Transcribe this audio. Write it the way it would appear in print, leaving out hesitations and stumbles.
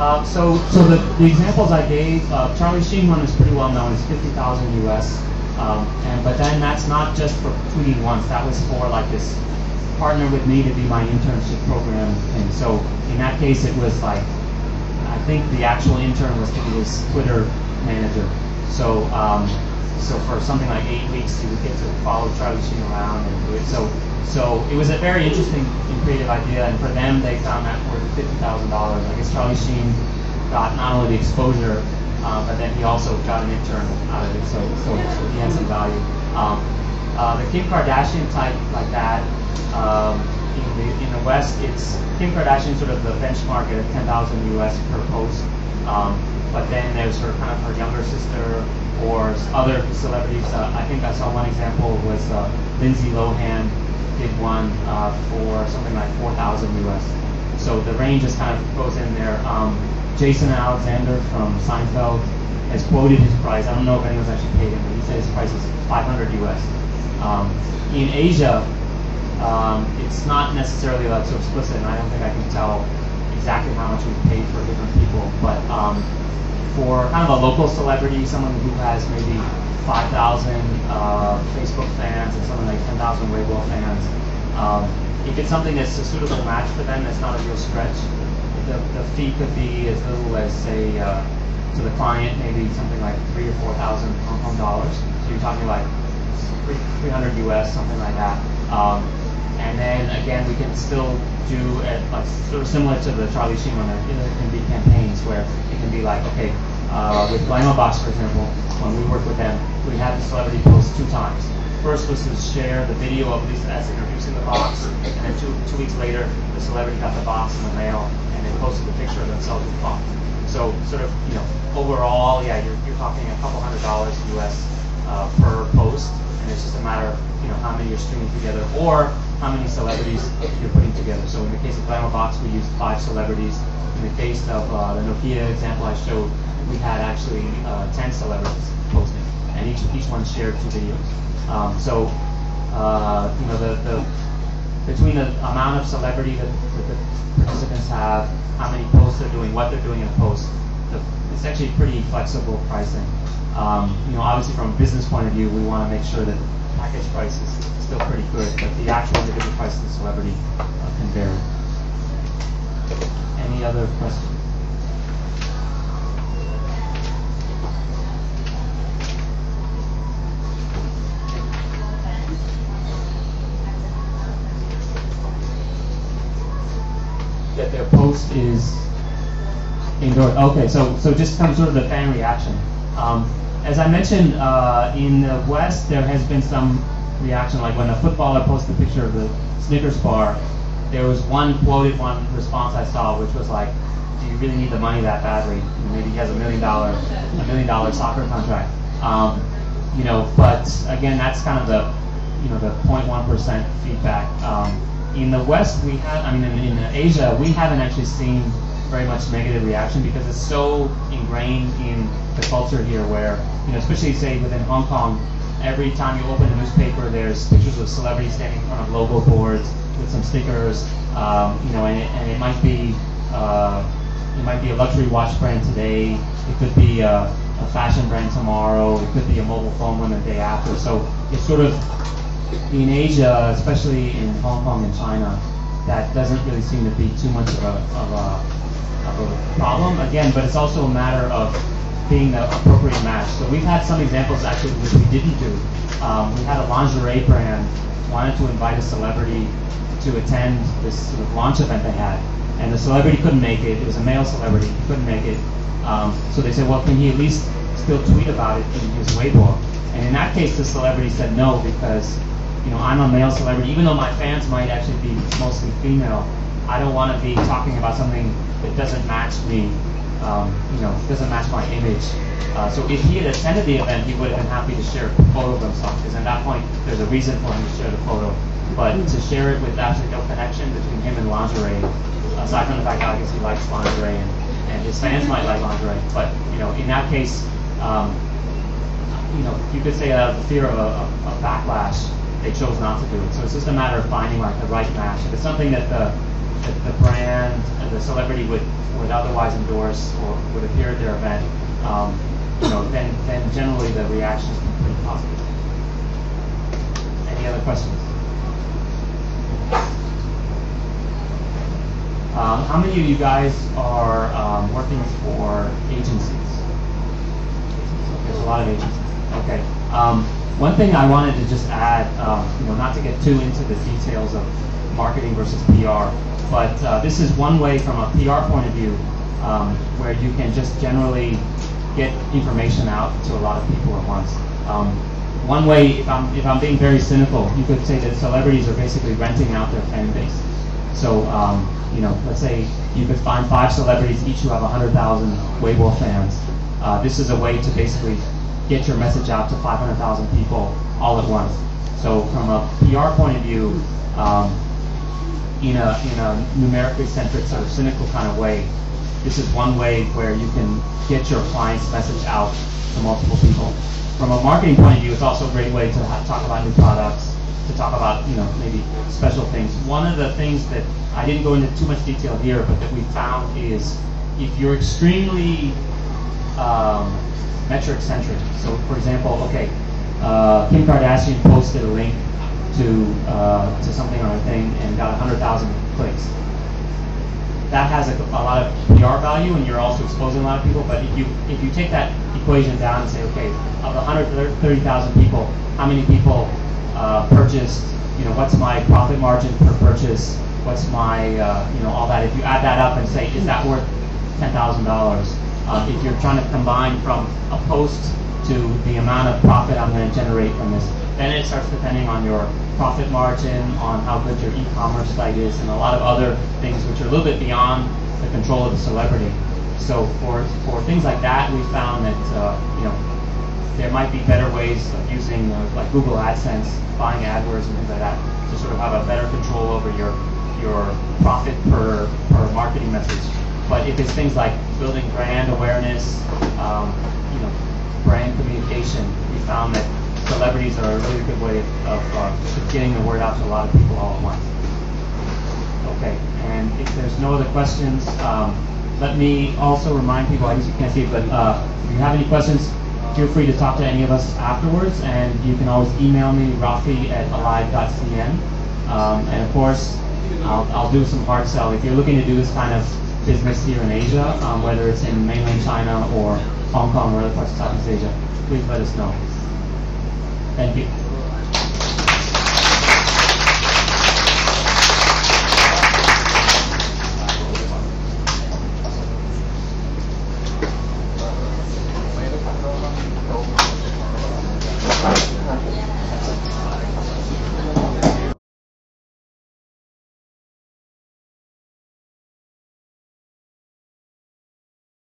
The examples I gave, Charlie Sheen one is pretty well known. It's 50,000 US, but then that's not just for tweeting once. That was for like this partner with me to be my internship program thing. So in that case, it was like I think the actual intern was to be his Twitter manager. So for something like 8 weeks, you would get to follow Charlie Sheen around and do it. So it was a very interesting and creative idea, and for them, they found that worth $50,000. I guess Charlie Sheen got not only the exposure, but then he also got an intern out of it, so he had some value. The Kim Kardashian type like that, in the West, it's Kim Kardashian sort of the benchmark at 10,000 US per post, but then there's her kind of her younger sister or other celebrities. I think I saw one example was Lindsay Lohan did one for something like 4,000 US. So the range just kind of goes in there. Jason Alexander from Seinfeld has quoted his price. I don't know if anyone's actually paid him, but he said his price is 500 US. In Asia, it's not necessarily like so explicit, and I don't think I can tell exactly how much we've paid for different people. But for kind of a local celebrity, someone who has maybe 5,000 Facebook fans and something like 10,000 Weibo fans, if it's something that's a suitable match for them, that's not a real stretch, the fee could be as little as, say, to the client, maybe something like 3,000 or 4,000 Hong Kong dollars. So you're talking like 300 US, something like that. And then again, we can still do it like sort of similar to the Charlie Sheen one. There can be campaigns where it can be like, okay, with Glamabox, for example, when we work with them, we had the celebrity post 2 times. First was to share the video of Lisa S introducing the box, and then two weeks later, the celebrity got the box in the mail, and they posted the picture of themselves with the box. So sort of, overall, yeah, you're talking a couple $100 US per post, and it's just a matter of how many you're stringing together or how many celebrities you're putting together. So in the case of Glamabox, we used 5 celebrities. In the case of the Nokia example I showed, we had actually 10 celebrities posting, and each one shared 2 videos. Between the amount of celebrity that the participants have, how many posts they're doing, what they're doing in a post, it's actually pretty flexible pricing. Obviously from a business point of view, we want to make sure that the package price is still pretty good, but the actual individual price of the celebrity can vary. Any other questions? That their post is endorsed. Okay, so just kind of sort of the fan reaction. As I mentioned, in the West, there has been some reaction, like when a footballer posted a picture of the Snickers bar, there was one response I saw, which was like, do you really need the money that badly? Maybe he has $1 million soccer contract. But again, that's kind of the 0.1% feedback. In the West, we have, in Asia, we haven't actually seen very much negative reaction because it's so ingrained in the culture here where, especially say within Hong Kong, every time you open a newspaper, there's pictures of celebrities standing in front of logo boards with some stickers, and it might be a luxury watch brand today, it could be a fashion brand tomorrow, it could be a mobile phone one the day after. So it's sort of, in Asia, especially in Hong Kong and China, that doesn't really seem to be too much of a problem. Again, but it's also a matter of being the appropriate match. So we've had some examples actually which we didn't do. We had a lingerie brand wanted to invite a celebrity to attend this sort of launch event they had, and the celebrity couldn't make it. It was a male celebrity, he couldn't make it. So they said, well, can he at least still tweet about it in his Weibo? And in that case, the celebrity said no, because I'm a male celebrity. Even though my fans might actually be mostly female, I don't want to be talking about something that doesn't match me, doesn't match my image. So if he had attended the event, he would have been happy to share a photo of himself, because at that point, there's a reason for him to share the photo. But to share it with absolutely no connection between him and lingerie, aside from the fact that I guess he likes lingerie and his fans might like lingerie, but in that case, you could say out of the fear of a backlash, they chose not to do it. So it's just a matter of finding like the right match. If it's something that the the brand, the celebrity would otherwise endorse or would appear at their event, then generally the reactions have been pretty positive. Any other questions? How many of you guys are working for agencies? There's a lot of agencies. Okay. One thing I wanted to just add, not to get too into the details of marketing versus PR, but this is one way from a PR point of view where you can just generally get information out to a lot of people at once. One way, if I'm being very cynical, you could say that celebrities are basically renting out their fan base. So, let's say you could find 5 celebrities, each who have 100,000 Weibo fans. This is a way to basically get your message out to 500,000 people all at once. So, from a PR point of view, in a numerically centric sort of cynical kind of way, this is one way where you can get your client's message out to multiple people. From a marketing point of view, it's also a great way to talk about new products, to talk about maybe special things. One of the things that I didn't go into too much detail here, but that we found is if you're extremely metric centric. So, for example, Kim Kardashian posted a link to something on her thing and got 100,000 clicks. That has a lot of PR value, and you're also exposing a lot of people. But if you take that equation down and say, okay, of the 130,000 people, how many people purchased? What's my profit margin per purchase? What's my all that? If you add that up and say, is that worth $10,000? If you're trying to combine from a post to the amount of profit I'm going to generate from this, then it starts depending on your profit margin, on how good your e-commerce site is, and a lot of other things which are a little bit beyond the control of the celebrity. So for things like that, we found that there might be better ways of using like Google AdSense, buying AdWords and things like that to sort of have a better control over your profit per marketing message. But if it's things like building brand awareness, brand communication, we found that celebrities are a really good way of getting the word out to a lot of people all at once. Okay, and if there's no other questions, let me also remind people, I guess you can't see it, but if you have any questions, feel free to talk to any of us afterwards, and you can always email me, Raffi@alive.cn. And of course, I'll do some hard sell. If you're looking to do this kind of business here in Asia, whether it's in mainland China or Hong Kong or other parts of Southeast Asia, please let us know. Thank you.